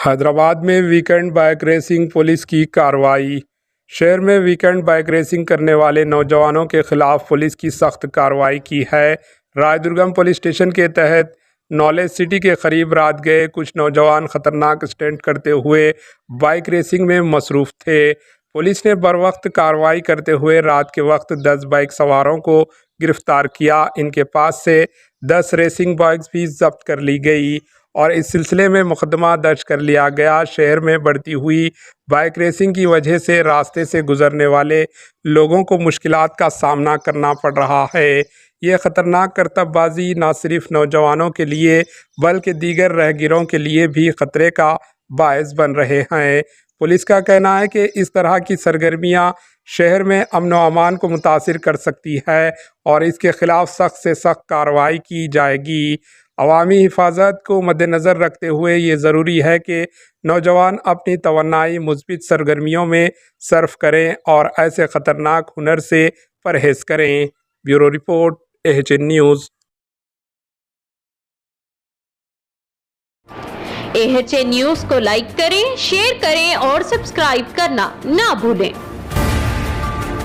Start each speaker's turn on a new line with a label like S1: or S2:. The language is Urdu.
S1: حیدرآباد میں ویکنڈ بائیک ریسنگ پولیس کی کارروائی۔ شہر میں ویکنڈ بائیک ریسنگ کرنے والے نوجوانوں کے خلاف پولیس کی سخت کارروائی کی ہے۔ رائے درگم پولیس اسٹیشن کے تحت نالج سٹی کے قریب رات گئے کچھ نوجوان خطرناک اسٹنٹ کرتے ہوئے بائیک ریسنگ میں مصروف تھے۔ پولیس نے بروقت کارروائی کرتے ہوئے رات کے وقت 10 بائیک سواروں کو گرفتار کیا۔ ان کے پاس سے 10 ریسنگ بائیکس بھی ضبط کر لی گئی اور اس سلسلے میں مقدمہ درج کر لیا گیا۔ شہر میں بڑھتی ہوئی بائیک ریسنگ کی وجہ سے راستے سے گزرنے والے لوگوں کو مشکلات کا سامنا کرنا پڑ رہا ہے۔ یہ خطرناک کرتب بازی نہ صرف نوجوانوں کے لیے بلکہ دیگر راہگیروں کے لیے بھی خطرے کا باعث بن رہے ہیں۔ پولیس کا کہنا ہے کہ اس طرح کی سرگرمیاں شہر میں امن و امان کو متاثر کر سکتی ہے اور اس کے خلاف سخت سے سخت کارروائی کی جائے گی۔ عوامی حفاظت کو مد نظر رکھتے ہوئے یہ ضروری ہے کہ نوجوان اپنی توانائی مثبت سرگرمیوں میں صرف کریں اور ایسے خطرناک ہنر سے پرہیز کریں۔ Bureau report AHN news.
S2: AHN news کو لائک کریں، شیئر کریں اور سبسکرائب کرنا نہ بھولیں۔